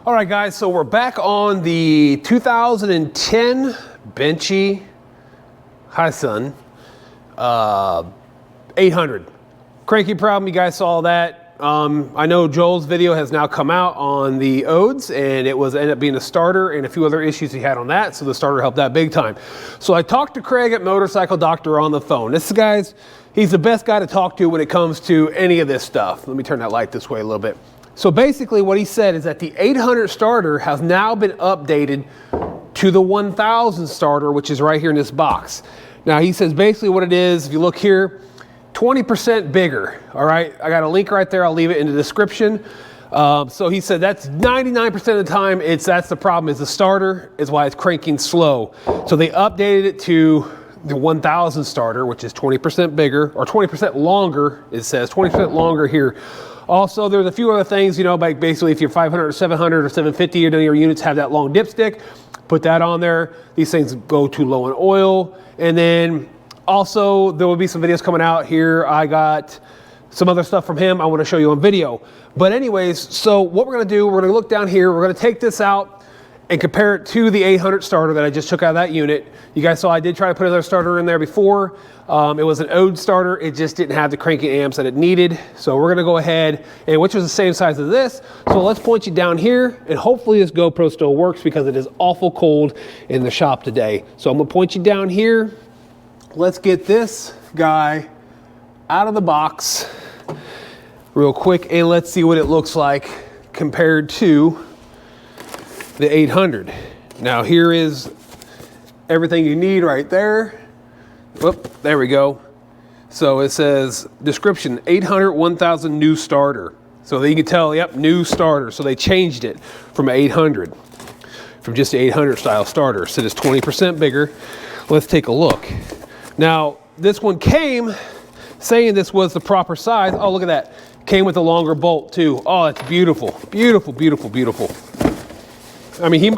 All right, guys, so we're back on the 2010 Bennche Hisun 800. Cranky problem, you guys saw that. I know Joel's video has now come out on the OBDII, and it ended up being a starter and a few other issues he had on that, so the starter helped that big time. So I talked to Craig at Motorcycle Doctor on the phone. This guy's, he's the best guy to talk to when it comes to any of this stuff. Let me turn that light this way a little bit. So basically what he said is that the 800 starter has now been updated to the 1000 starter, which is right here in this box. Now he says basically what it is, if you look here, 20% bigger, all right? I got a link right there, I'll leave it in the description. So he said that's 99% of the time, that's the problem, is the starter is why it's cranking slow. So they updated it to the 1000 starter, which is 20% bigger, or 20% longer, it says, 20% longer here. Also, there's a few other things, you know, like basically if you're 500 or 700 or 750, or none of your units have that long dipstick, put that on there. These things go too low in oil. And then also there will be some videos coming out here. I got some other stuff from him I want to show you on video. But anyways, so what we're going to do, we're going to look down here. We're going to take this out and compare it to the 800 starter that I just took out of that unit. You guys saw I did try to put another starter in there before. It was an OBDII starter. It just didn't have the cranking amps that it needed. So we're gonna go ahead, and which was the same size as this. So let's point you down here, and hopefully this GoPro still works because it is awful cold in the shop today. So I'm gonna point you down here. Let's get this guy out of the box real quick, and let's see what it looks like compared to the 800. Now here is everything you need right there. Whoop, there we go. So it says description 800 1000 new starter. So that you can tell, yep, new starter. So they changed it from 800, from just the 800 style starter. So it's 20% bigger. Let's take a look. Now this one came saying this was the proper size. Oh, look at that. Came with a longer bolt too. Oh, it's beautiful, beautiful, beautiful, beautiful. I mean, he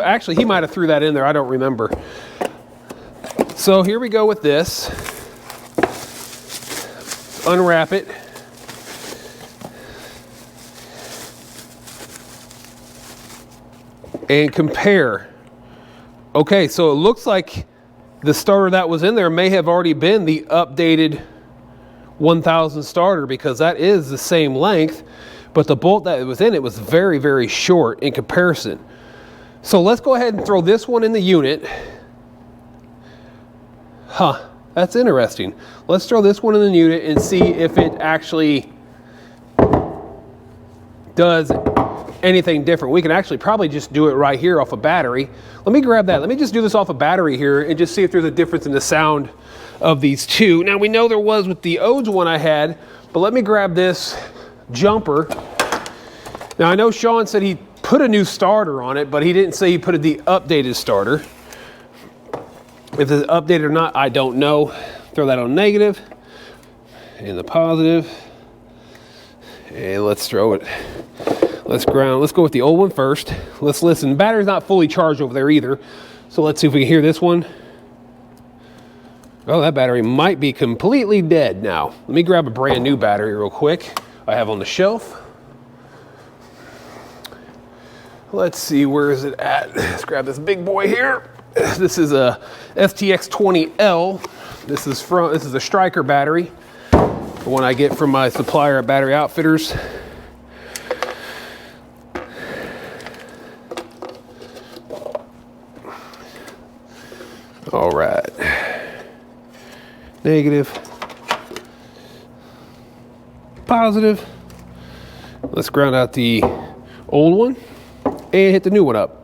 might have threw that in there. I don't remember. So here we go with this. Unwrap it. And compare. Okay, so it looks like the starter that was in there may have already been the updated 1000 starter, because that is the same length, but the bolt that was in it was very, very short in comparison. So let's go ahead and throw this one in the unit. Huh, that's interesting. Let's throw this one in the unit and see if it actually does anything different. We can actually probably just do it right here off a battery. Let me grab that. Let me just do this off a battery here and just see if there's a difference in the sound of these two. Now we know there was with the OBDII one I had, but let me grab this jumper. Now I know Sean said he put a new starter on it, but he didn't say he put the updated starter. If it's updated or not, I don't know. Throw that on negative and the positive. And let's throw it. Let's ground. Let's go with the old one first. Let's listen. Battery's not fully charged over there either. So let's see if we can hear this one. Oh, that battery might be completely dead now. Let me grab a brand new battery real quick. I have on the shelf. Let's see, where is it at? Let's grab this big boy here. This is a STX20L. This is a Striker battery, the one I get from my supplier at Battery Outfitters. All right. Negative. Positive. Let's ground out the old one and hit the new one up.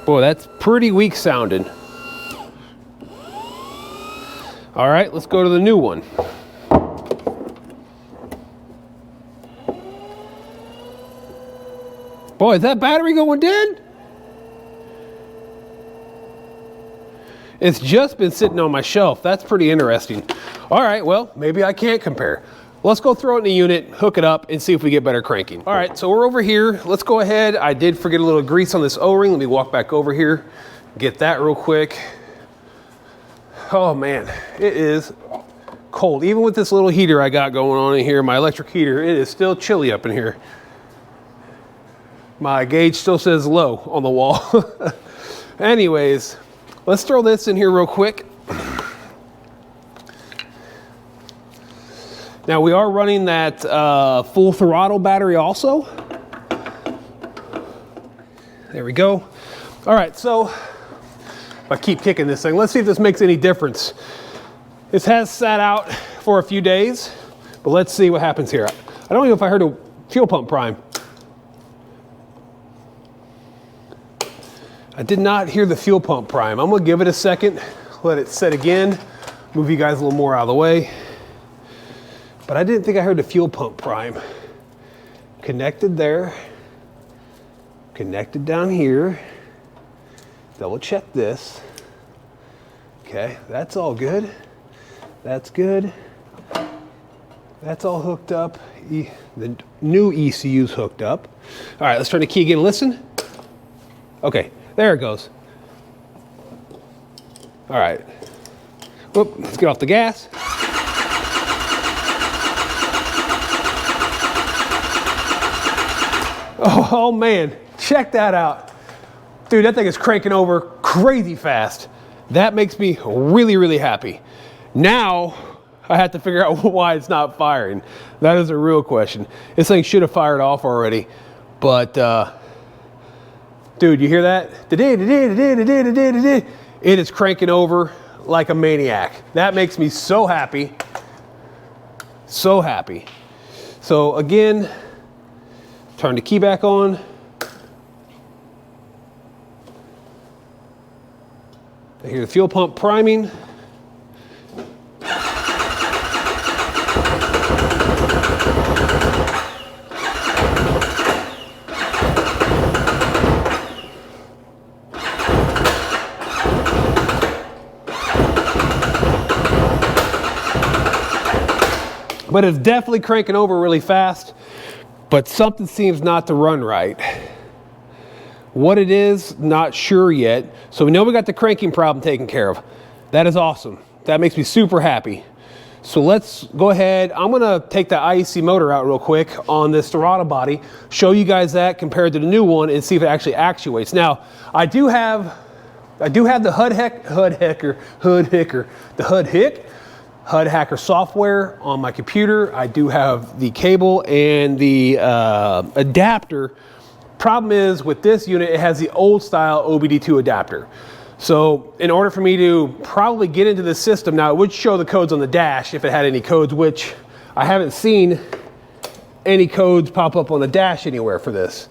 Boy, that's pretty weak sounding. All right, let's go to the new one. Boy, is that battery going dead? It's just been sitting on my shelf. That's pretty interesting. All right, well, maybe I can't compare. Let's go throw it in the unit, hook it up, and see if we get better cranking. All right, so we're over here. Let's go ahead. I did forget a little grease on this O-ring. Let me walk back over here, get that real quick. Oh man, it is cold. Even with this little heater I got going on in here, my electric heater, it is still chilly up in here. My gauge still says low on the wall. Anyways, let's throw this in here real quick. Now we are running that full throttle battery also. There we go. All right, so if I keep kicking this thing, let's see if this makes any difference. This has sat out for a few days, but let's see what happens here. I don't know if I heard a fuel pump prime. I did not hear the fuel pump prime. I'm gonna give it a second, let it set again, move you guys a little more out of the way. But I didn't think I heard the fuel pump prime. Connected there, connected down here. Double check this. Okay, that's all good. That's good. That's all hooked up. The new ECU's hooked up. All right, let's turn the key again, listen. Okay, there it goes. All right, whoop, let's get off the gas. Oh man, check that out. Dude, that thing is cranking over crazy fast. That makes me really, really happy. Now, I have to figure out why it's not firing. That is a real question. This thing should have fired off already, but dude, you hear that? It is cranking over like a maniac. That makes me so happy. So happy. So again, turn the key back on. I hear the fuel pump priming. But it's definitely cranking over really fast, but something seems not to run right. What it is, not sure yet. So we know we got the cranking problem taken care of. That is awesome. That makes me super happy. So let's go ahead. I'm gonna take the IEC motor out real quick on this throttle body, show you guys that compared to the new one and see if it actually actuates. Now, I do have the HUD hacker software on my computer. I do have the cable and the adapter. Problem is with this unit, it has the old style OBDII adapter. So in order for me to probably get into the system, now it would show the codes on the dash if it had any codes, which I haven't seen any codes pop up on the dash anywhere for this.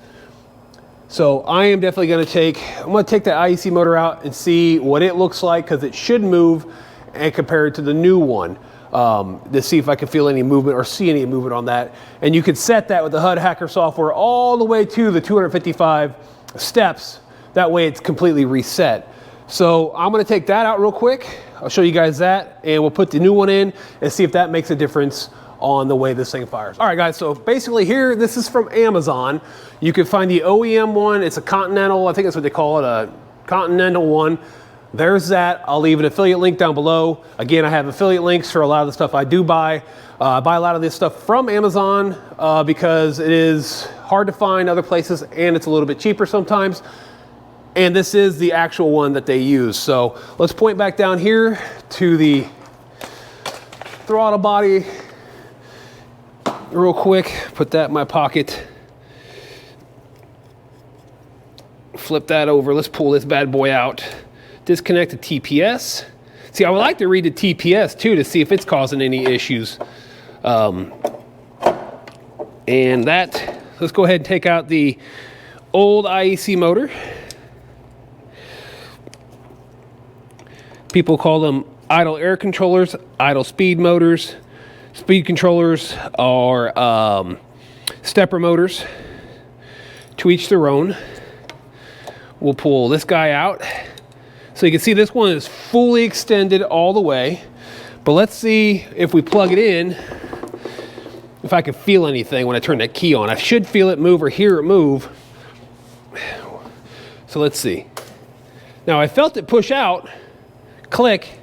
So I am definitely gonna take the IEC motor out and see what it looks like, because it should move and compare it to the new one. To see if I can feel any movement or see any movement on that. And you can set that with the HUD hacker software all the way to the 255 steps. That way it's completely reset. So I'm gonna take that out real quick. I'll show you guys that, and we'll put the new one in and see if that makes a difference on the way this thing fires. All right guys, so basically here, this is from Amazon. You can find the OEM one. It's a Continental, I think that's what they call it, a Continental one. There's that. I'll leave an affiliate link down below. Again, I have affiliate links for a lot of the stuff I do buy. I buy a lot of this stuff from Amazon because it is hard to find other places and it's a little bit cheaper sometimes. And this is the actual one that they use. So let's point back down here to the throttle body real quick. Put that in my pocket. Flip that over. Let's pull this bad boy out. Disconnect the TPS. See, I would like to read the TPS too to see if it's causing any issues. And that, let's go ahead and take out the old IEC motor. People call them idle air controllers, idle speed motors. Speed controllers are stepper motors. To each their own. We'll pull this guy out. So you can see this one is fully extended all the way, but let's see if we plug it in, if I can feel anything when I turn that key on. I should feel it move or hear it move. So let's see. Now I felt it push out, click.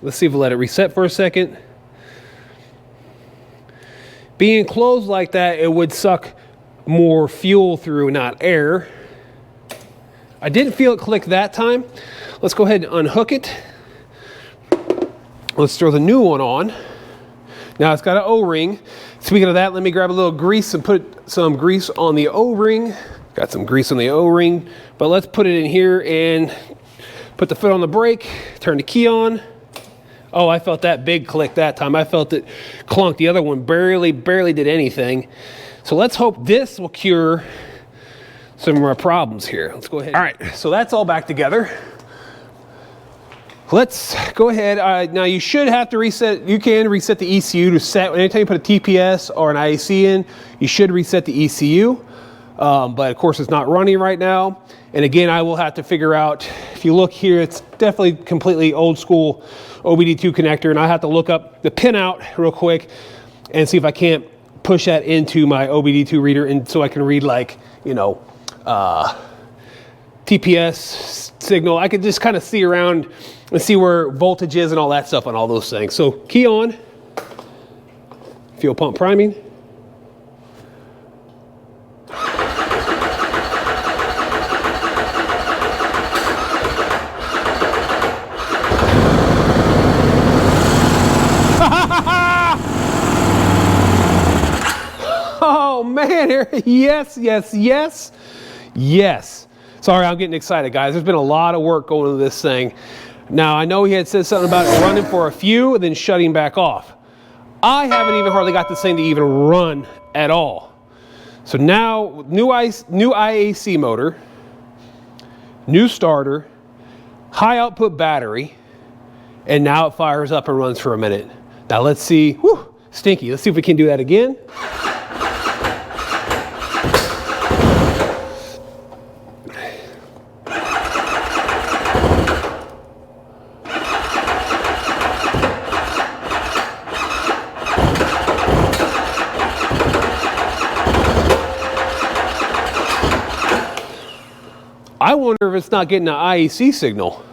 Let's see if we'll let it reset for a second. Being closed like that, it would suck more fuel through, not air. I didn't feel it click that time. Let's go ahead and unhook it. Let's throw the new one on. Now it's got an O-ring. Speaking of that, let me grab a little grease and put some grease on the O-ring. Got some grease on the O-ring, but let's put it in here and put the foot on the brake, turn the key on. Oh, I felt that big click that time. I felt it clunk. The other one barely did anything. So let's hope this will cure some of our problems here. Let's go ahead. All right, so that's all back together. Let's go ahead. Now you should have to reset. You can reset the ECU to set. Anytime you put a TPS or an IAC in, you should reset the ECU. But of course it's not running right now. And again, I will have to figure out, if you look here, it's definitely completely old school OBDII connector, and I have to look up the pinout real quick and see if I can't push that into my OBDII reader, and so I can read, like, you know, TPS signal. I could just kind of see around and see where voltage is and all that stuff on all those things. So key on, fuel pump priming. Oh man, yes, yes, yes, yes. Sorry, I'm getting excited, guys. There's been a lot of work going into this thing. Now, I know he had said something about it running for a few and then shutting back off. I haven't even hardly got this thing to even run at all. So now, new IAC motor, new starter, high output battery, and now it fires up and runs for a minute. Now let's see, whew, stinky. Let's see if we can do that again. I wonder if it's not getting an IAC signal.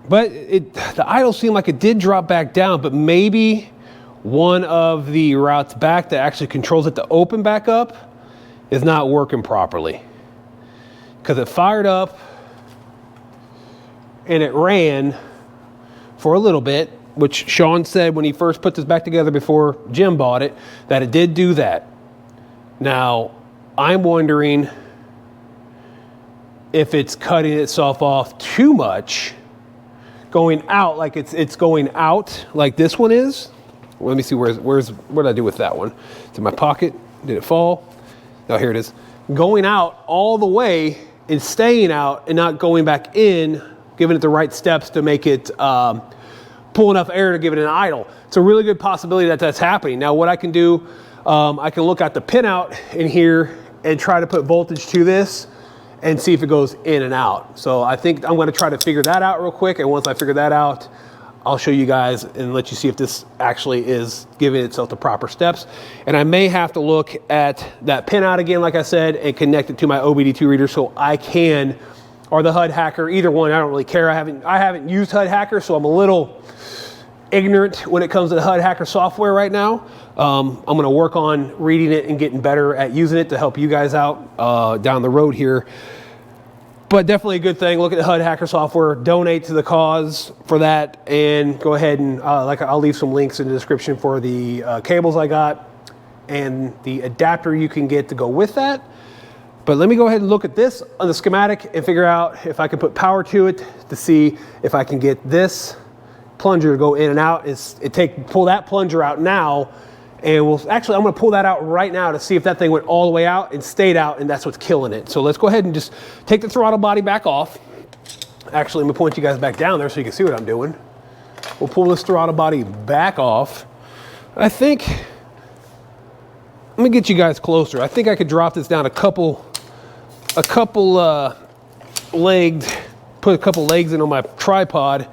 But the idle seemed like it did drop back down, but maybe one of the routes back that actually controls it to open back up is not working properly. Because it fired up and it ran for a little bit, which Sean said when he first put this back together before Jim bought it, that it did do that. Now, I'm wondering if it's cutting itself off too much, going out like it's going out like this one is. Let me see, what did I do with that one? It's in my pocket. Did it fall? No, here it is. Going out all the way and staying out and not going back in, giving it the right steps to make it pull enough air to give it an idle. It's a really good possibility that that's happening. Now what I can do, I can look at the pinout in here and try to put voltage to this and see if it goes in and out. So I think I'm gonna try to figure that out real quick, and once I figure that out, I'll show you guys and let you see if this actually is giving itself the proper steps. And I may have to look at that pinout again, like I said, and connect it to my OBDII reader so I can, or the HUD hacker, either one, I don't really care. I haven't used HUD hacker, so I'm a little ignorant when it comes to the HUD hacker software right now. I'm gonna work on reading it and getting better at using it to help you guys out down the road here. But definitely a good thing. Look at the HUD hacker software, donate to the cause for that, and go ahead and I'll leave some links in the description for the cables I got and the adapter you can get to go with that. But let me go ahead and look at this on the schematic and figure out if I can put power to it to see if I can get this plunger to go in and out. Pull that plunger out now, and I'm gonna pull that out right now to see if that thing went all the way out and stayed out, and that's what's killing it. So let's go ahead and just take the throttle body back off. Actually, let me point you guys back down there so you can see what I'm doing. We'll pull this throttle body back off. I think, let me get you guys closer. I think I could drop this down a couple legs, put a couple legs in on my tripod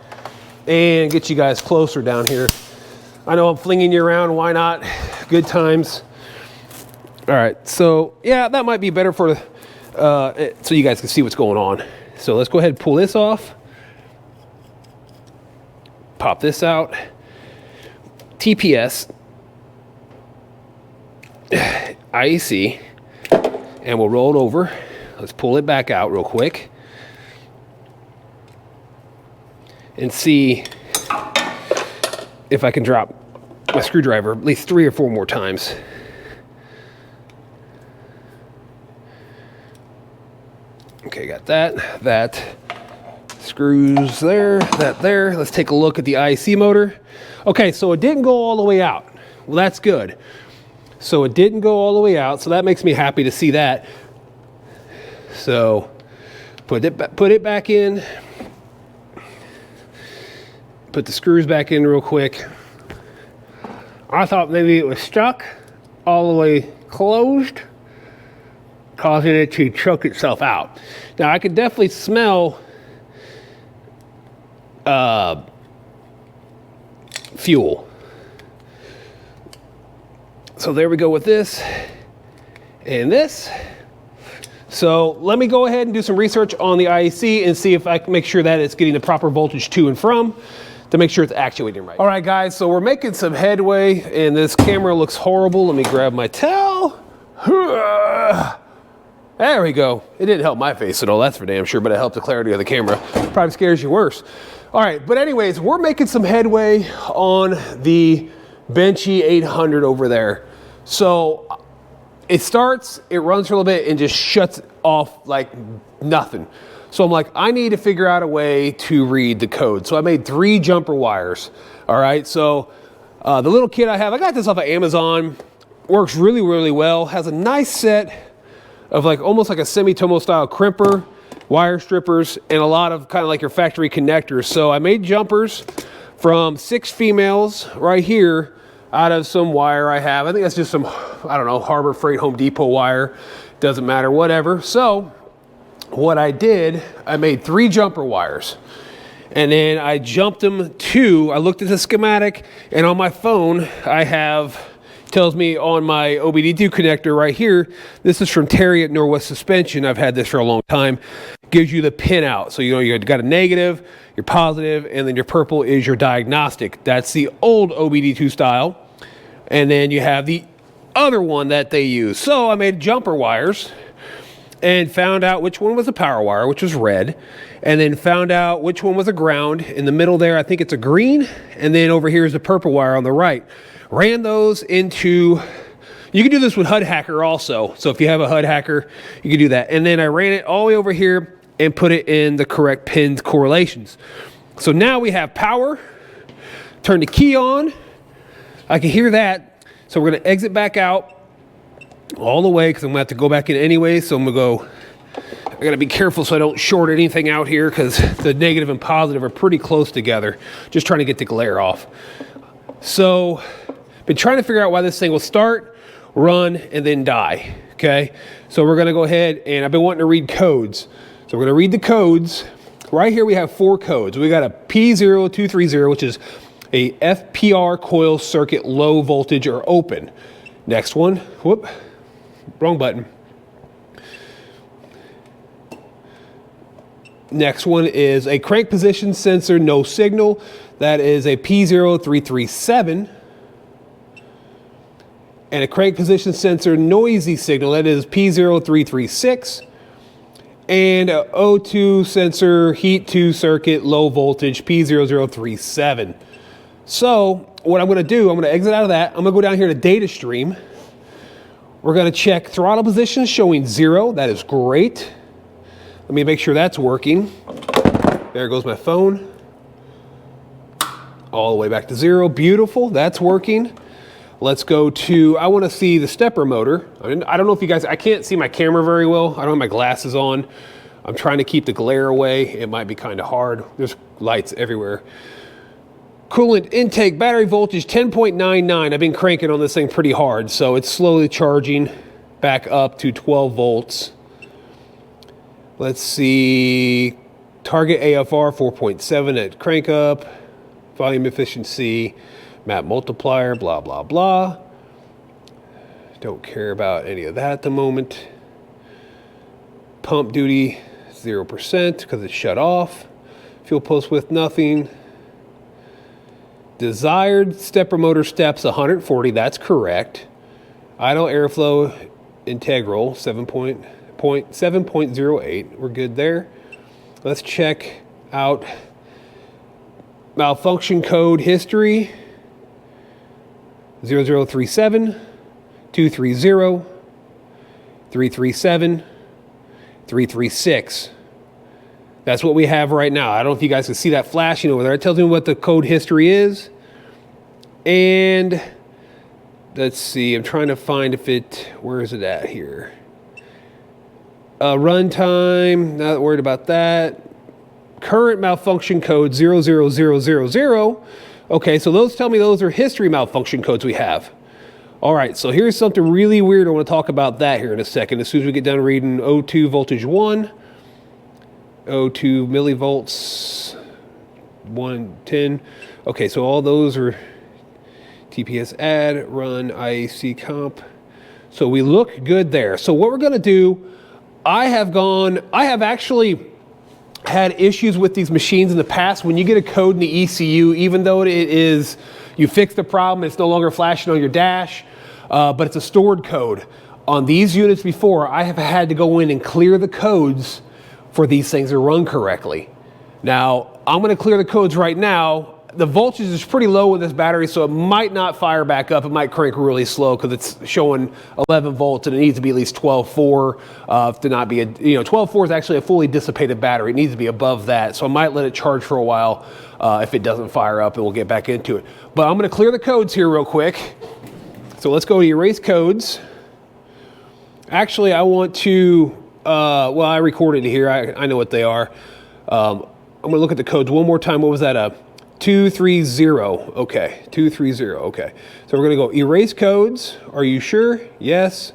and get you guys closer down here. I know I'm flinging you around, why not? Good times. All right, so yeah, that might be better for, so you guys can see what's going on. So let's go ahead and pull this off. Pop this out. TPS. IEC, and we'll roll it over. Let's pull it back out real quick and see if I can drop my screwdriver at least 3 or 4 more times. Okay, got that. That screws there, that there. Let's take a look at the IEC motor. Okay, so it didn't go all the way out. Well, that's good. So it didn't go all the way out, so that makes me happy to see that. So put it back in. Put the screws back in real quick. I thought maybe it was stuck all the way closed, causing it to choke itself out. Now I could definitely smell fuel. So there we go with this and this. So let me go ahead and do some research on the IEC and see if I can make sure that it's getting the proper voltage to and from, to make sure it's actuating right. All right, guys, so we're making some headway, and this camera looks horrible. Let me grab my towel. There we go. It didn't help my face at all, that's for damn sure, but it helped the clarity of the camera. Probably scares you worse. All right, but anyways, we're making some headway on the Bennche 800 over there. So it starts, it runs for a little bit and just shuts off like nothing. So I'm like, I need to figure out a way to read the code. So I made 3 jumper wires. All right, so the little kit I have, I got this off of Amazon. Works really, really well. Has a nice set of like almost like a semi-tomo style crimper, wire strippers, and a lot of kind of like your factory connectors. So I made jumpers from 6 females right here out of some wire I have. I think that's just some, I don't know, Harbor Freight Home Depot wire. Doesn't matter, whatever. So what I did, I made 3 jumper wires. And then I jumped them to, I looked at the schematic, and on my phone, I have, tells me on my OBDII connector right here, this is from Terry at Northwest Suspension. I've had this for a long time. Gives you the pin out. So, you know, you got a negative, your positive, and then your purple is your diagnostic. That's the old OBDII style. And then you have the other one that they use. So I made jumper wires and found out which one was a power wire, which was red, and then found out which one was a ground. In the middle there, I think it's a green, and then over here is the purple wire on the right. Ran those into, you can do this with HUD Hacker also. So if you have a HUD Hacker, you can do that. And then I ran it all the way over here and put it in the correct pin correlations. So now we have power. Turn the key on. I can hear that. So we're going to exit back out all the way because I'm going to have to go back in anyway. So I'm going to go, I got to be careful so I don't short anything out here because the negative and positive are pretty close together. Just trying to get the glare off. So been trying to figure out why this thing will start, run, and then die. Okay. So we're going to go ahead, and I've been wanting to read codes. So we're going to read the codes. Right here we have 4 codes. We got a P0230, which is a FPR coil circuit low voltage or open. Next one, whoop, wrong button. Next one is a crank position sensor no signal. That is a P0337. And a crank position sensor noisy signal, that is P0336. And a O2 sensor heat 2 circuit low voltage P0037. So what I'm going to do, I'm going to exit out of that. I'm going to go down here to data stream. We're going to check throttle position showing 0. That is great. Let me make sure that's working. There goes my phone. All the way back to 0. Beautiful. That's working. Let's go to, I want to see the stepper motor. I don't know if you guys, I can't see my camera very well. I don't have my glasses on. I'm trying to keep the glare away. It might be kind of hard. There's lights everywhere. Coolant intake, battery voltage 10.99. I've been cranking on this thing pretty hard, so it's slowly charging back up to 12 volts. Let's see, target AFR 4.7 at crank up, volume efficiency, map multiplier, blah, blah, blah. Don't care about any of that at the moment. Pump duty, 0% because it's shut off. Fuel post width, nothing. Desired stepper motor steps 140, that's correct. Idle airflow integral 7.08. We're good there. Let's check out malfunction code history 0037 230 337 336. That's what we have right now. I don't know if you guys can see that flashing over there. It tells me what the code history is. And let's see, I'm trying to find if it, where is it at here? Runtime, not worried about that. Current malfunction code 00000. Okay, so those tell me those are history malfunction codes we have. All right, so here's something really weird. I want to talk about that here in a second. As soon as we get done reading O2 voltage 1, O2 millivolts 110. Okay, so all those are TPS add, run IAC comp. So we look good there. So what we're going to do, I have actually had issues with these machines in the past. When you get a code in the ECU, even though it is, you fix the problem, it's no longer flashing on your dash, but it's a stored code. On these units before, I have had to go in and clear the codes for these things to run correctly. Now, I'm going to clear the codes right now. The voltage is pretty low with this battery, so it might not fire back up. It might crank really slow because it's showing 11 volts and it needs to be at least 12.4 to not be a, 12.4 is actually a fully dissipated battery. It needs to be above that. So I might let it charge for a while if it doesn't fire up, and we'll get back into it. But I'm going to clear the codes here real quick. So let's go to erase codes. Actually, I want to, well, I recorded it here. I know what they are. I'm going to look at the codes one more time. What was that? 230. Okay, 230. Okay. So we're going to go erase codes. Are you sure? Yes.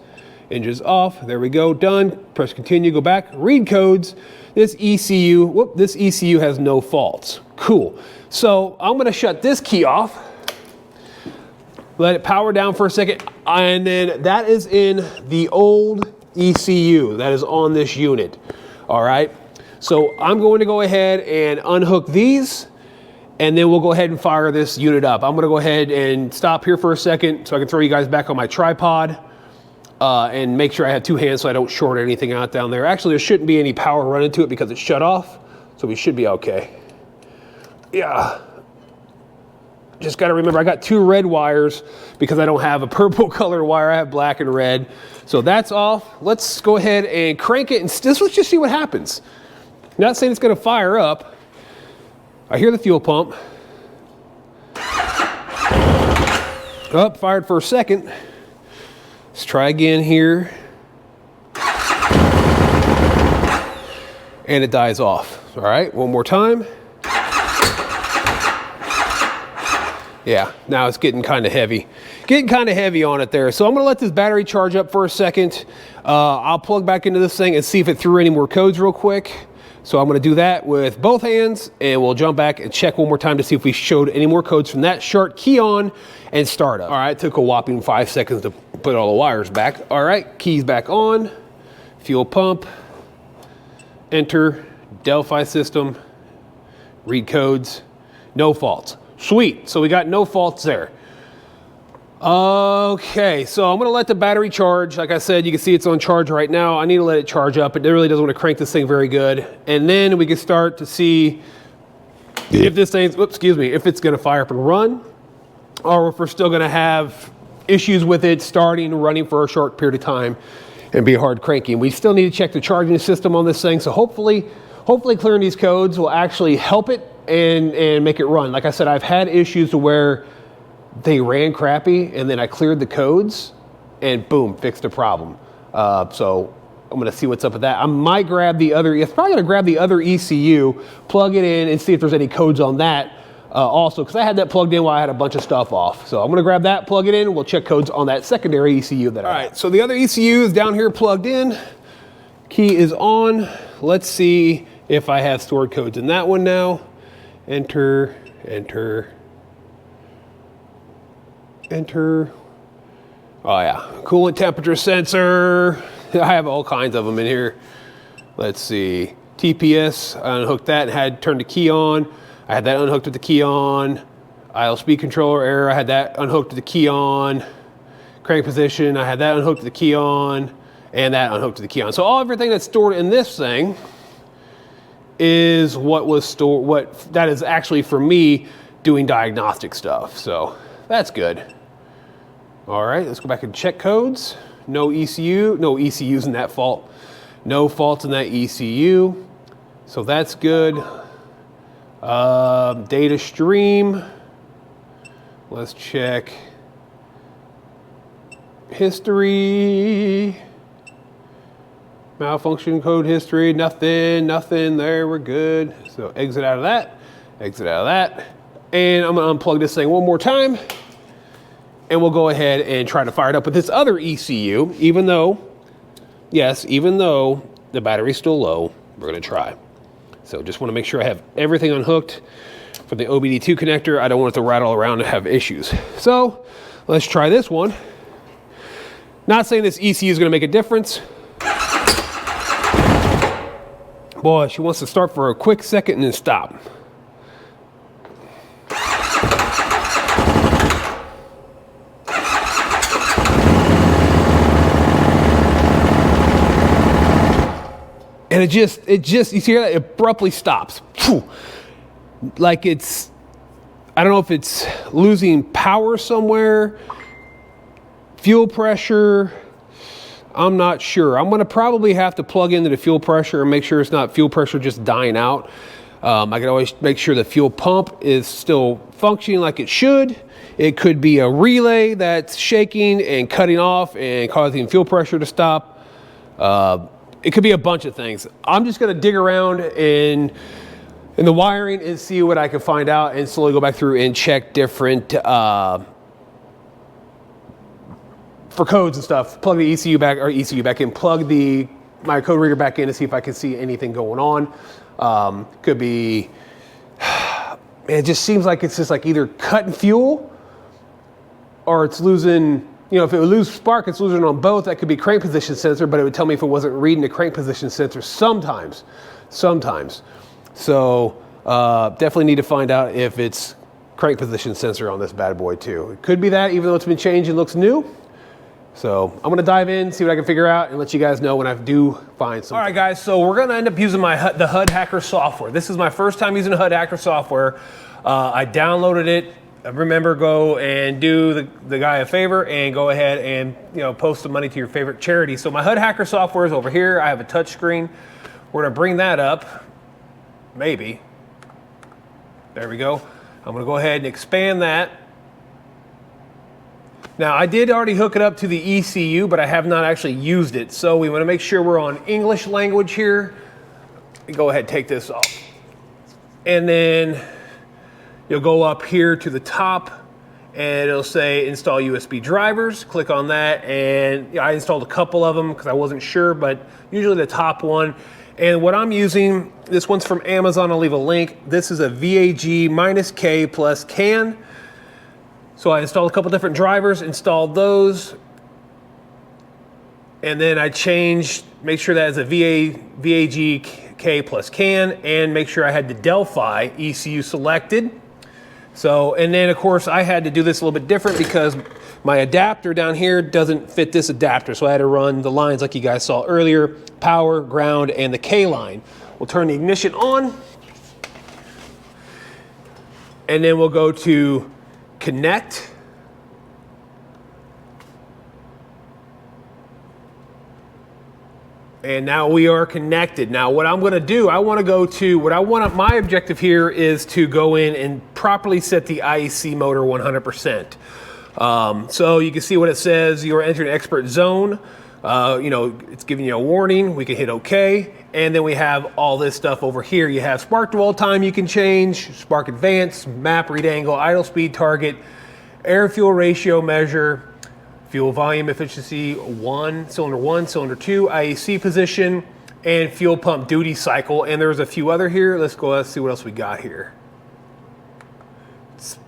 Engines off. There we go. Done. Press continue. Go back. Read codes. This ECU has no faults. Cool. So I'm going to shut this key off. Let it power down for a second. And then that is in the old ECU that is on this unit. All right. So I'm going to go ahead and unhook these, and then we'll go ahead and fire this unit up. I'm going to go ahead and stop here for a second so I can throw you guys back on my tripod and make sure I have two hands so I don't short anything out down there. Actually, there shouldn't be any power running to it because it's shut off, so we should be okay. Yeah. Just got to remember, I got two red wires because I don't have a purple color wire. I have black and red. So that's off. Let's go ahead and crank it, and let's just see what happens. Not saying it's going to fire up. I hear the fuel pump. Up, fired for a second. Let's try again here. And it dies off. All right, one more time. Yeah, now it's getting kind of heavy. Getting kind of heavy on it there. So I'm going to let this battery charge up for a second. I'll plug back into this thing and see if it threw any more codes real quick. So I'm going to do that with both hands, and we'll jump back and check one more time to see if we showed any more codes from that. Short key on and start up. All right, took a whopping 5 seconds to put all the wires back. All right, keys back on. Fuel pump. Enter. Delphi system. Read codes. No faults. Sweet, so we got no faults there. Okay, so I'm gonna let the battery charge. Like I said, you can see it's on charge right now. I need to let it charge up. It really doesn't want to crank this thing very good. And then we can start to see if this thing's, if it's gonna fire up and run, or if we're still gonna have issues with it starting and running for a short period of time and be hard cranking. We still need to check the charging system on this thing. So hopefully clearing these codes will actually help it and make it run. Like I said, I've had issues to where they ran crappy and then I cleared the codes and boom, fixed the problem. So I'm gonna see what's up with that. I might grab the other, it's probably gonna grab the other ECU, plug it in and see if there's any codes on that also, because I had that plugged in while I had a bunch of stuff off. So I'm gonna grab that, plug it in, and we'll check codes on that secondary ECU that I have. All right, so the other ECU is down here plugged in. Key is on. Let's see if I have stored codes in that one now. Enter, enter, enter. Oh yeah, coolant temperature sensor. I have all kinds of them in here. Let's see, TPS, I unhooked that and had turned the key on. I had that unhooked with the key on. Idle speed controller error, I had that unhooked with the key on. crank position. I had that unhooked to the key on, and that unhooked to the key on. So everything that's stored in this thing is what was stored, what that is actually for me doing diagnostic stuff. So that's good. All right, let's go back and check codes. No ECU, no ECUs in that fault. No faults in that ECU. So that's good. Data stream. Let's check history. Malfunction code history, nothing there, we're good. So exit out of that, exit out of that. And I'm gonna unplug this thing one more time, and we'll go ahead and try to fire it up with this other ECU, even though, yes, even though the battery's still low, we're gonna try. So just wanna make sure I have everything unhooked for the OBDII connector. I don't want it to rattle around and have issues. So let's try this one. Not saying this ECU is gonna make a difference. Boy, she wants to start for a quick second and then stop. And it just, you see how it abruptly stops. Like it's, I don't know if it's losing power somewhere, fuel pressure, I'm not sure. I'm gonna probably have to plug into the fuel pressure and make sure it's not fuel pressure just dying out. I can always make sure the fuel pump is still functioning like it should. It could be a relay that's shaking and cutting off and causing fuel pressure to stop. It could be a bunch of things. I'm just gonna dig around in the wiring and see what I can find out, and slowly go back through and check different for codes and stuff. Plug the ECU back in, plug my code reader back in to see if I can see anything going on. Could be, it just seems like it's just like either cutting fuel or it's losing, you know, if it would lose spark, it's losing on both. That could be crank position sensor, but it would tell me if it wasn't reading the crank position sensor sometimes. So definitely need to find out if it's crank position sensor on this bad boy too. It could be that, even though it's been changed and looks new. So I'm gonna dive in, see what I can figure out, and let you guys know when I do find something. All right, guys, so we're gonna end up using the HUD Hacker software. This is my first time using the HUD Hacker software. I downloaded it. Remember, go and do the guy a favor and go ahead and, you know, post some money to your favorite charity. So my HUD Hacker software is over here. I have a touch screen. We're gonna bring that up, maybe. There we go. I'm gonna go ahead and expand that. Now, I did already hook it up to the ECU, but I have not actually used it. So we want to make sure we're on English language here. Go ahead and take this off. And then you'll go up here to the top and it'll say install USB drivers. Click on that. And I installed a couple of them because I wasn't sure, but usually the top one. And what I'm using, this one's from Amazon. I'll leave a link. This is a VAG-K+CAN. So I installed a couple different drivers, installed those, and then I changed, make sure that is a VAG-K+CAN, and make sure I had the Delphi ECU selected. So, and then of course I had to do this a little bit different because my adapter down here doesn't fit this adapter. So I had to run the lines like you guys saw earlier, power, ground, and the K line. We'll turn the ignition on, and then we'll go to connect. And now we are connected. Now what I'm going to do, my objective here is to go in and properly set the IEC motor 100%. So you can see what it says. You are entering an expert zone. You know, it's giving you a warning. We can hit OK. And then we have all this stuff over here. You have spark dwell time you can change, spark advance, map, read angle, idle speed target, air fuel ratio measure, fuel volume efficiency, cylinder 2, IEC position, and fuel pump duty cycle. And there's a few other here. Let's see what else we got here.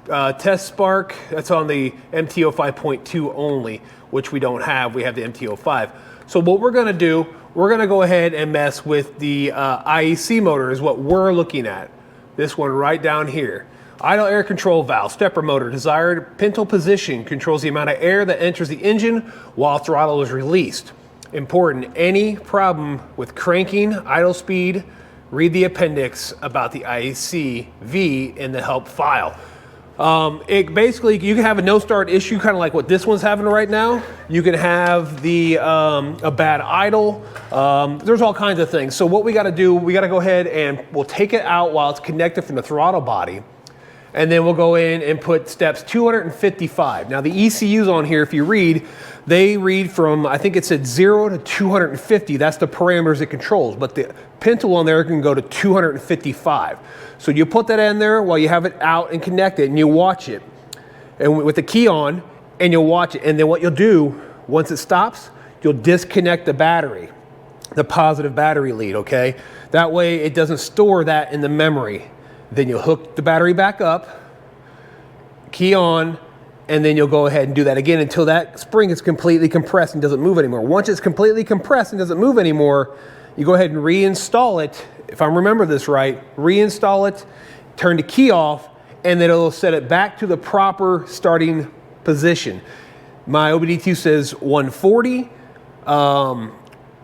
Test spark, that's on the MTO 5.2 only, which we don't have. We have the MTO 5. So what we're gonna do, we're gonna go ahead and mess with the IEC motor is what we're looking at. This one right down here. Idle air control valve, stepper motor, desired pintle position, controls the amount of air that enters the engine while throttle is released. Important, any problem with cranking, idle speed, read the appendix about the ICV in the help file. It basically, you can have a no start issue, kind of like what this one's having right now. You can have the a bad idle. There's all kinds of things. So what we got to do, we got to go ahead and we'll take it out while it's connected from the throttle body. And then we'll go in and put steps 255. Now the ECUs on here, if you read, they read from, I think it said 0 to 250. That's the parameters it controls. But the pintle on there can go to 255. So you put that in there while you have it out and connected, and you watch it. And with the key on, and you'll watch it. And then what you'll do, once it stops, you'll disconnect the battery, the positive battery lead, okay? That way it doesn't store that in the memory. Then you'll hook the battery back up, key on, and then you'll go ahead and do that again until that spring is completely compressed and doesn't move anymore. Once it's completely compressed and doesn't move anymore, you go ahead and reinstall it. If I remember this right, reinstall it, turn the key off, and then it'll set it back to the proper starting position. My OBDII says 140.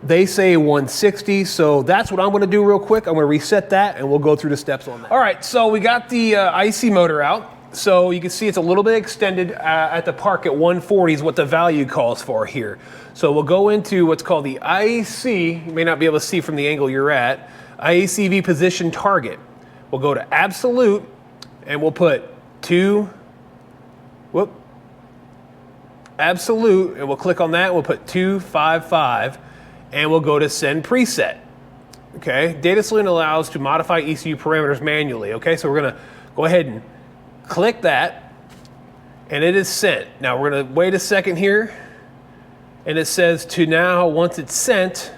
They say 160, so that's what I'm gonna do real quick. I'm gonna reset that and we'll go through the steps on that. All right, so we got the IC motor out. So you can see it's a little bit extended at the park at 140 is what the value calls for here. So we'll go into what's called the IEC, you may not be able to see from the angle you're at, IECV position target. We'll go to absolute and we'll put absolute, and we'll click on that, and we'll put 255. And we'll go to send preset. Okay, data solution allows to modify ECU parameters manually. Okay, so we're gonna go ahead and click that, and it is sent. Now we're gonna wait a second here, and it says to now, once it's sent,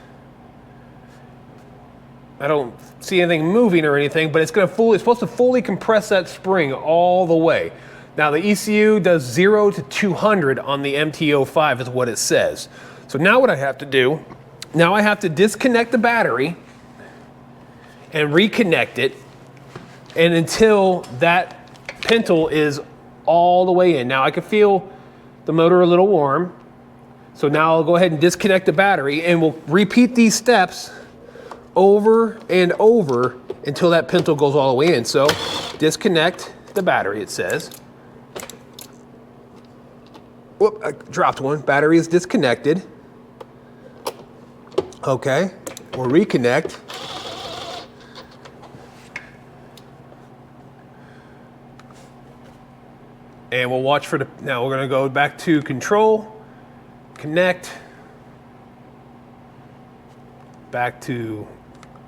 I don't see anything moving or anything, but it's supposed to fully compress that spring all the way. Now the ECU does 0 to 200 on the MT05 is what it says. So now what I have to do, now I have to disconnect the battery and reconnect it, and until that pintle is all the way in. Now I can feel the motor a little warm, so now I'll go ahead and disconnect the battery, and we'll repeat these steps over and over until that pintle goes all the way in. So disconnect the battery, it says. Whoop, I dropped one. Battery is disconnected. Okay, we'll reconnect. And we'll watch for now we're gonna go back to control, connect, back to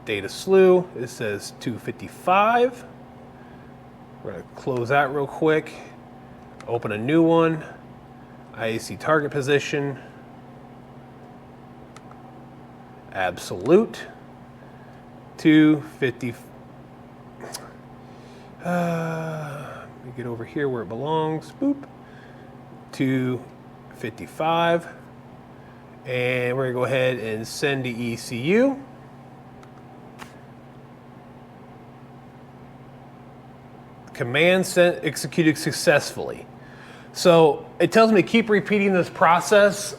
data slew. It says 255. We're gonna close that real quick, open a new one, IAC target position, absolute, 250. Let me get over here where it belongs. Boop. 255. And we're gonna go ahead and send the ECU. Command sent, executed successfully. So it tells me to keep repeating this process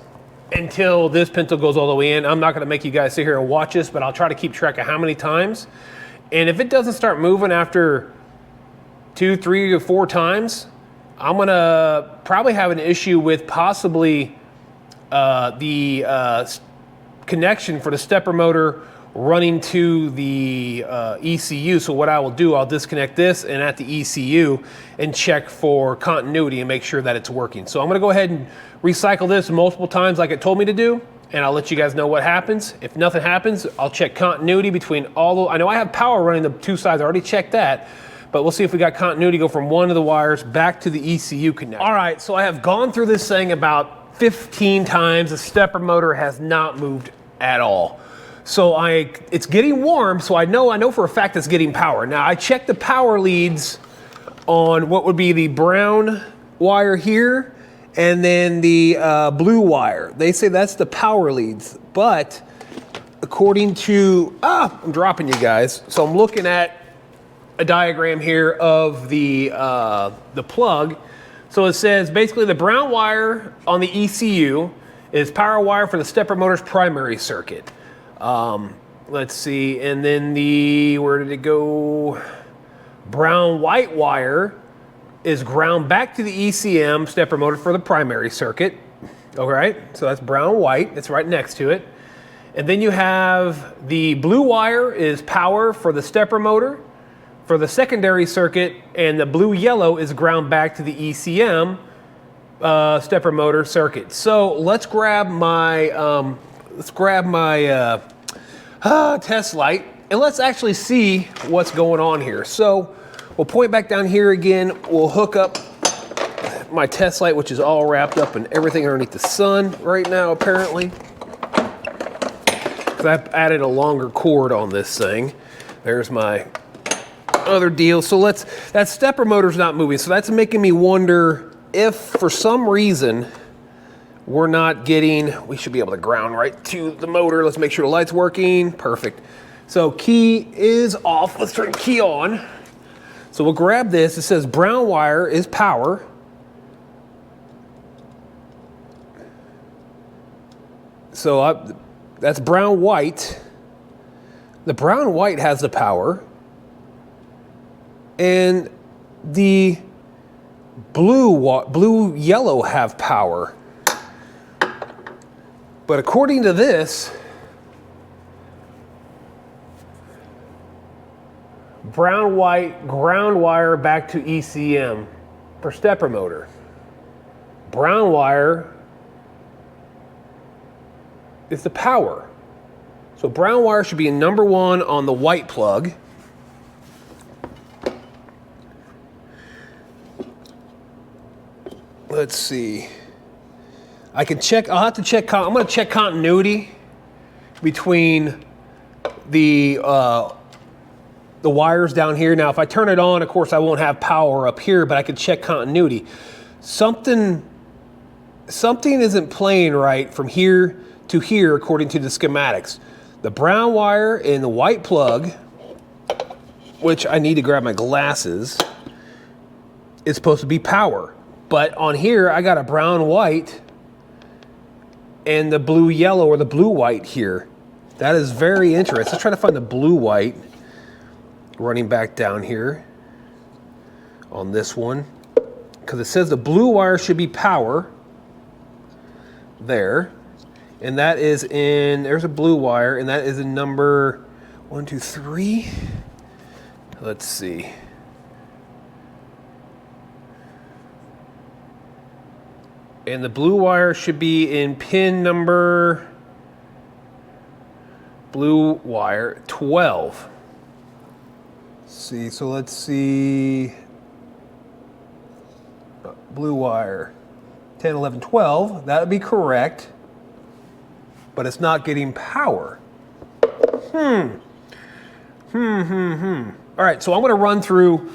until this pintle goes all the way in. I'm not gonna make you guys sit here and watch this, but I'll try to keep track of how many times. And if it doesn't start moving after 2, 3, or 4 times, I'm gonna probably have an issue with possibly the connection for the stepper motor running to the ECU. So what I will do, I'll disconnect this and at the ECU and check for continuity and make sure that it's working. So I'm gonna go ahead and recycle this multiple times like it told me to do, and I'll let you guys know what happens. If nothing happens, I'll check continuity between all the, I know I have power running the 2 sides, I already checked that, but we'll see if we got continuity, go from one of the wires back to the ECU connector. All right, so I have gone through this thing about 15 times. The stepper motor has not moved at all. So it's getting warm, so I know for a fact it's getting power. Now I checked the power leads on what would be the brown wire here and then the blue wire. They say that's the power leads, but according to, I'm dropping you guys. So I'm looking at a diagram here of the plug. So it says basically the brown wire on the ECU is power wire for the stepper motor's primary circuit. Let's see, and then where did it go? Brown white wire is ground back to the ECM stepper motor for the primary circuit. All right, so that's brown white, it's right next to it. And then you have the blue wire is power for the stepper motor for the secondary circuit, and the blue yellow is ground back to the ECM stepper motor circuit. So let's grab my test light and let's actually see what's going on here. So we'll point back down here again. We'll hook up my test light, which is all wrapped up in everything underneath the sun right now, apparently. Because I've added a longer cord on this thing. There's my other deal. So that stepper motor's not moving. So that's making me wonder if for some reason we're not getting, we should be able to ground right to the motor. Let's make sure the light's working. Perfect. So key is off. Let's turn key on. So we'll grab this. It says brown wire is power. So that's brown white. The brown white has the power. And the blue yellow have power. But according to this, brown white ground wire back to ECM for stepper motor. Brown wire is the power. So brown wire should be in number 1 on the white plug. Let's see. I can check, I'll have to check, I'm going to check continuity between the wires down here. Now, if I turn it on, of course, I won't have power up here, but I can check continuity. Something isn't playing right from here to here, according to the schematics. The brown wire in the white plug, which I need to grab my glasses, is supposed to be power. But on here, I got a brown white and the blue yellow or the blue white here. That is very interesting. Let's try to find the blue white running back down here on this one. Because it says the blue wire should be power there. And that is in, there's a blue wire, and that is in number 1, 2, 3. Let's see. And the blue wire should be in pin number, blue wire 12. See, so let's see. Blue wire 10, 11, 12. That would be correct. But it's not getting power. All right, so I'm gonna run through,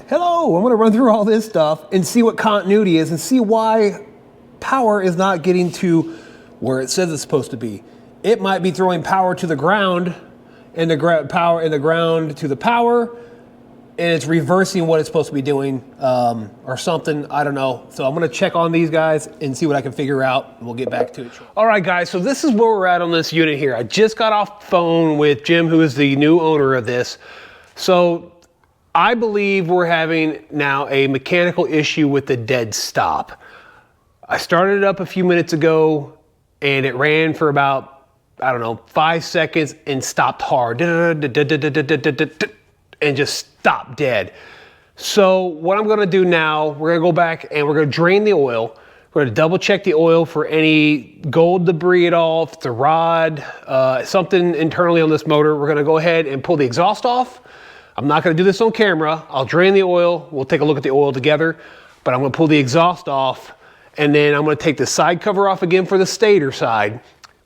I'm gonna run through all this stuff and see what continuity is and see why power is not getting to where it says it's supposed to be. It might be throwing power to the ground and the power in the ground to the power, and it's reversing what it's supposed to be doing or something. I don't know. So I'm going to check on these guys and see what I can figure out, and we'll get back to it. All right, guys. So this is where we're at on this unit here. I just got off the phone with Jim, who is the new owner of this. So I believe we're having now a mechanical issue with the dead stop. I started it up a few minutes ago and it ran for about, I don't know, 5 seconds and stopped hard and just stopped dead. So what I'm gonna do now, we're gonna go back and we're gonna drain the oil. We're gonna double check the oil for any gold debris at all, if it's a rod, something internally on this motor. We're gonna go ahead and pull the exhaust off. I'm not gonna do this on camera. I'll drain the oil. We'll take a look at the oil together, but I'm gonna pull the exhaust off. And then I'm gonna take the side cover off again for the stator side,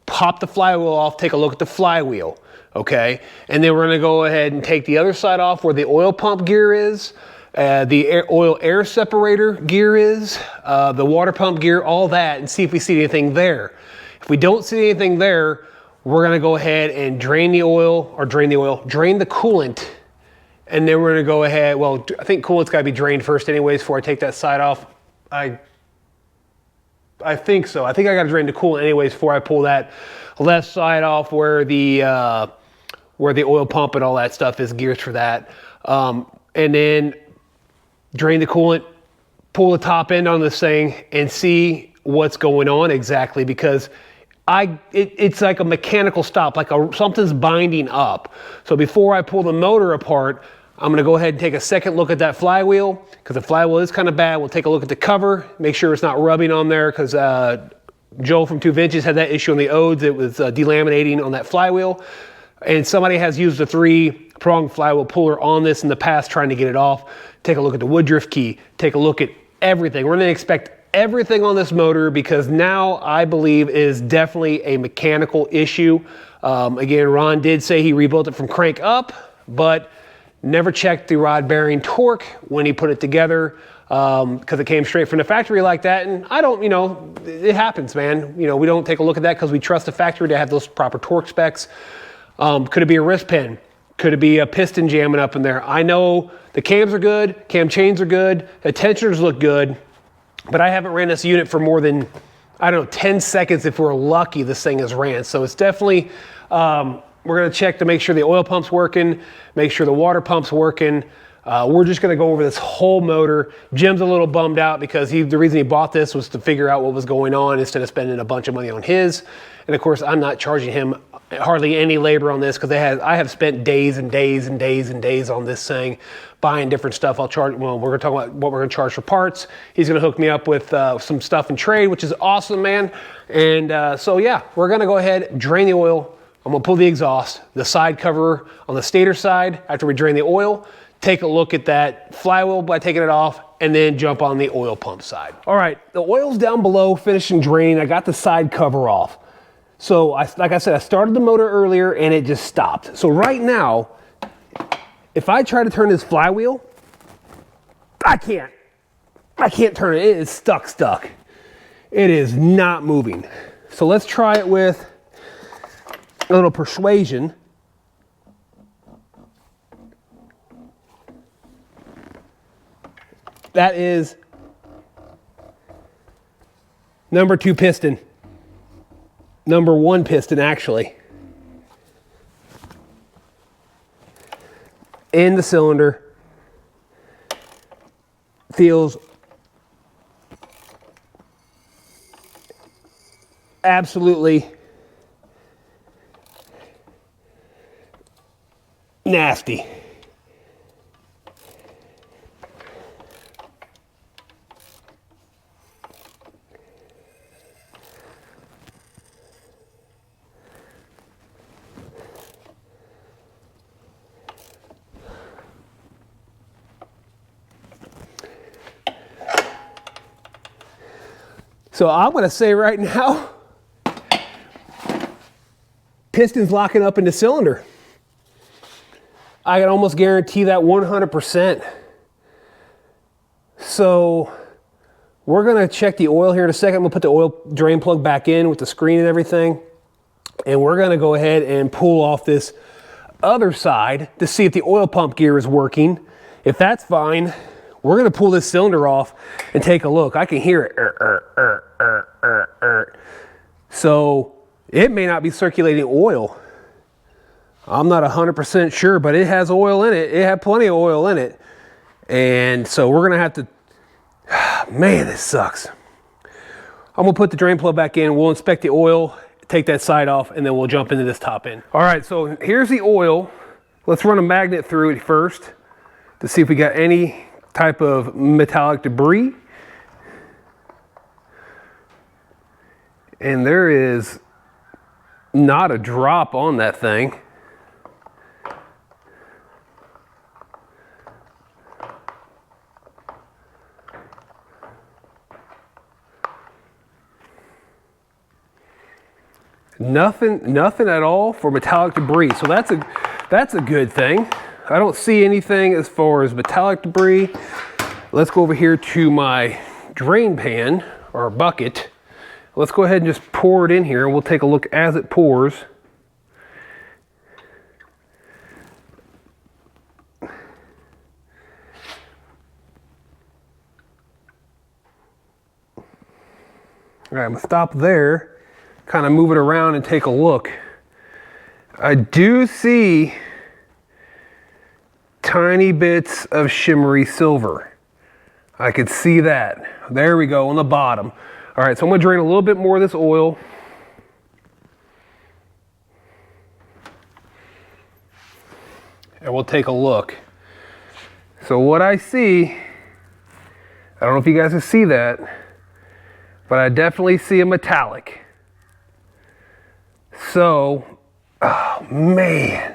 pop the flywheel off, take a look at the flywheel, okay? And then we're gonna go ahead and take the other side off where the oil pump gear is, the oil air separator gear is, the water pump gear, all that, and see if we see anything there. If we don't see anything there, we're gonna go ahead and drain the coolant And then we're gonna go ahead, well, I think coolant's gotta be drained first anyways before I take that side off. I think so. I think I gotta drain the coolant anyways before I pull that left side off where the oil pump and all that stuff is, gears for that. And then drain the coolant, pull the top end on this thing and see what's going on exactly, because it's like a mechanical stop, like something's binding up. So before I pull the motor apart, I'm gonna go ahead and take a second look at that flywheel, because the flywheel is kind of bad. We'll take a look at the cover, make sure it's not rubbing on there, because Joel from 2 Bennches had that issue on the Odes. It was delaminating on that flywheel. And somebody has used a 3-prong flywheel puller on this in the past trying to get it off. Take a look at the woodruff key, take a look at everything. We're gonna inspect everything on this motor, because now I believe is definitely a mechanical issue. Again, Ron did say he rebuilt it from crank up, but never checked the rod bearing torque when he put it together, because it came straight from the factory like that. And I don't, it happens, man. We don't take a look at that because we trust the factory to have those proper torque specs. Could it be a wrist pin? Could it be a piston jamming up in there? I know the cams are good, cam chains are good, the tensioners look good, but I haven't ran this unit for more than, I don't know, 10 seconds if we're lucky this thing is ran. So it's definitely, we're gonna check to make sure the oil pump's working, make sure the water pump's working. We're just gonna go over this whole motor. Jim's a little bummed out because the reason he bought this was to figure out what was going on instead of spending a bunch of money on his. And of course, I'm not charging him hardly any labor on this, because I have spent days and days and days and days on this thing, buying different stuff. I'll charge, well, we're gonna talk about what we're gonna charge for parts. He's gonna hook me up with some stuff in trade, which is awesome, man. And so yeah, we're gonna go ahead, drain the oil. I'm gonna pull the exhaust, the side cover on the stator side after we drain the oil, take a look at that flywheel by taking it off, and then jump on the oil pump side. All right, the oil's down below, finishing draining. I got the side cover off. So like I said, I started the motor earlier and it just stopped. So right now, if I try to turn this flywheel, I can't turn it. It is stuck. It is not moving. So let's try it with a little persuasion. That is number 2 piston. Number 1 piston, actually. In the cylinder. Feels absolutely nasty. So I'm going to say right now, piston's locking up in the cylinder. I can almost guarantee that 100%. So we're going to check the oil here in a second. I'm going to put the oil drain plug back in with the screen and everything. And we're going to go ahead and pull off this other side to see if the oil pump gear is working. If that's fine, we're going to pull this cylinder off and take a look. I can hear it. So it may not be circulating oil. I'm not 100% sure, but it has oil in it. It had plenty of oil in it. And so we're going to have to, man, this sucks. I'm going to put the drain plug back in. We'll inspect the oil, take that side off, and then we'll jump into this top end. All right, so here's the oil. Let's run a magnet through it first to see if we got any type of metallic debris. And there is not a drop on that thing. Nothing at all for metallic debris. So that's a good thing. I don't see anything as far as metallic debris. Let's go over here to my drain pan or bucket. Let's go ahead and just pour it in here. We'll take a look as it pours. All right, I'm gonna stop there, kind of move it around and take a look. I do see tiny bits of shimmery silver. I could see that. There we go, on the bottom. All right, so I'm gonna drain a little bit more of this oil. And we'll take a look. So what I see, I don't know if you guys can see that, but I definitely see a metallic. So, oh man,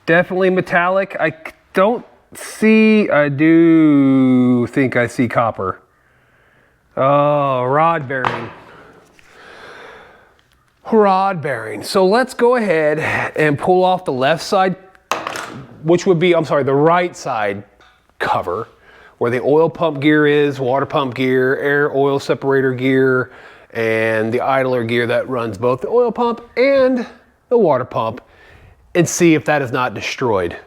definitely metallic. I don't see, I do think I see copper. Oh, rod bearing. Rod bearing. So let's go ahead and pull off the left side, which would be, I'm sorry, the right side cover, where the oil pump gear is, water pump gear, air oil separator gear, and the idler gear that runs both the oil pump and the water pump, and see if that is not destroyed.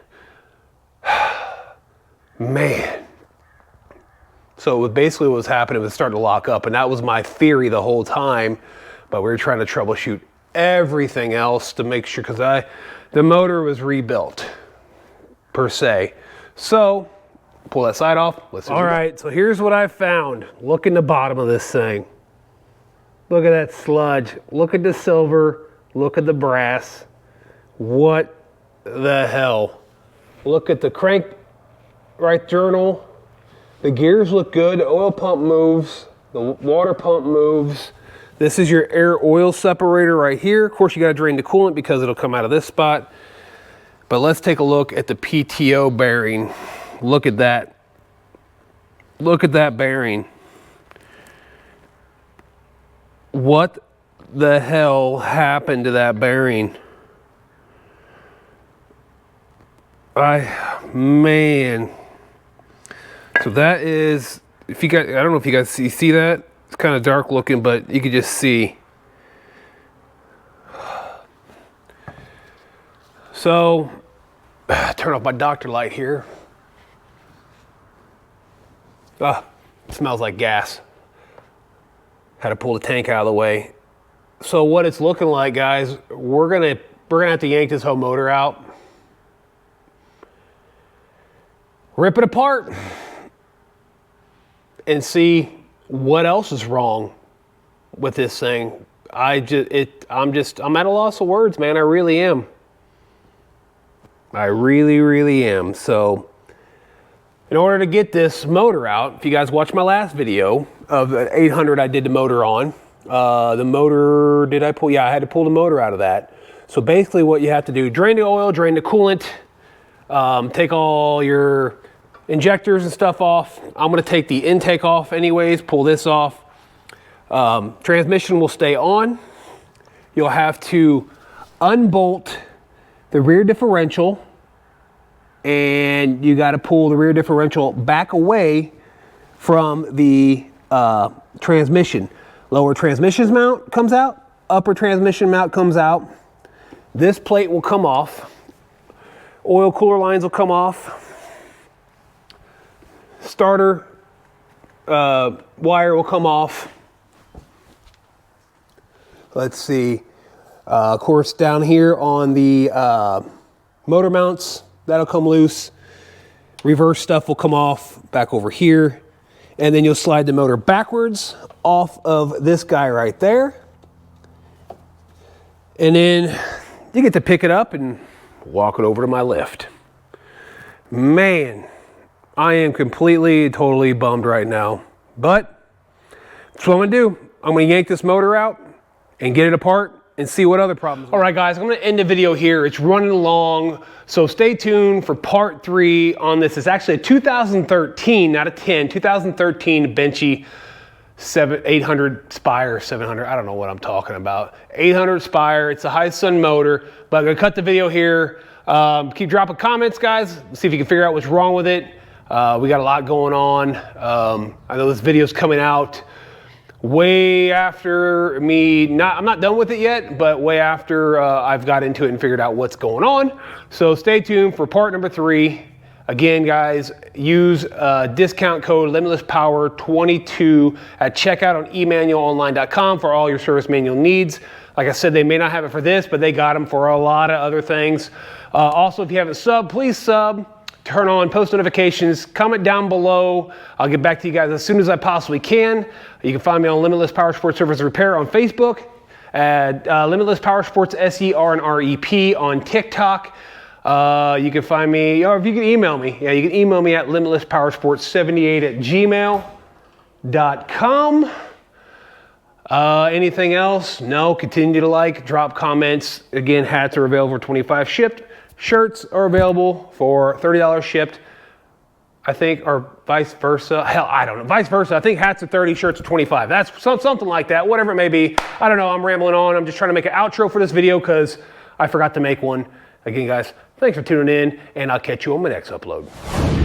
Man. So basically what was happening was starting to lock up, and that was my theory the whole time, but we were trying to troubleshoot everything else to make sure, because the motor was rebuilt, per se. So, pull that side off. All right, so here's what I found. Look in the bottom of this thing. Look at that sludge. Look at the silver. Look at the brass. What the hell? Look at the crank right journal. The gears look good. The oil pump moves. The water pump moves. This is your air oil separator right here. Of course, you gotta drain the coolant because it'll come out of this spot. But let's take a look at the PTO bearing. Look at that. Look at that bearing. What the hell happened to that bearing? Man. So that is, if you guys, I don't know if you guys see that? It's kind of dark looking, but you can just see. So, turn off my doctor light here. Ah, smells like gas. Had to pull the tank out of the way. So what it's looking like, guys, we're gonna have to yank this whole motor out, rip it apart, and see what else is wrong with this thing. I'm at a loss of words, man. I really am. I really, really am. So in order to get this motor out, if you guys watched my last video of an 800 I did the motor on, the motor, did I pull? Yeah, I had to pull the motor out of that. So basically what you have to do, drain the oil, drain the coolant, take all your injectors and stuff off. I'm gonna take the intake off anyways, pull this off. Transmission will stay on. You'll have to unbolt the rear differential, and you got to pull the rear differential back away from the transmission. Lower transmission mount comes out, upper transmission mount comes out. This plate will come off. Oil cooler lines will come off. Starter wire will come off. Let's see. Of course, down here on the motor mounts, that'll come loose. Reverse stuff will come off back over here. And then you'll slide the motor backwards off of this guy right there. And then you get to pick it up and walk it over to my lift. Man, I am completely, totally bummed right now. But that's what I'm gonna do. I'm gonna yank this motor out and get it apart and see what other problems. All right, guys, I'm gonna end the video here. It's running along, so stay tuned for part 3 on this. It's actually a 2013, not a 10, 2013 Bennche 800 Spire, 700, I don't know what I'm talking about. 800 Spire, it's a Hisun motor, but I'm gonna cut the video here. Keep dropping comments, guys. See if you can figure out what's wrong with it. We got a lot going on. I know this video's coming out way after me, I'm not done with it yet, but way after I've got into it and figured out what's going on. So stay tuned for part number 3. Again, guys, use discount code LimitlessPower22 at checkout on emanualonline.com for all your service manual needs. Like I said, they may not have it for this, but they got them for a lot of other things. Also, if you haven't subbed, please sub, turn on post notifications, comment down below. I'll get back to you guys as soon as I possibly can. You can find me on Limitless Power Sports Service Repair on Facebook, at Limitless Power Sports SER and REP on TikTok. You can find me, or if you can email me, yeah, you can email me at limitlesspowersports78@gmail.com. Anything else? No, continue to like, drop comments. Again, hats are available for $25 shipped. Shirts are available for $30 shipped, I think, or vice versa. Hell, I don't know. Vice versa. I think hats are 30, shirts are 25. That's something like that, whatever it may be. I don't know. I'm rambling on. I'm just trying to make an outro for this video because I forgot to make one. Again, guys, thanks for tuning in, and I'll catch you on my next upload.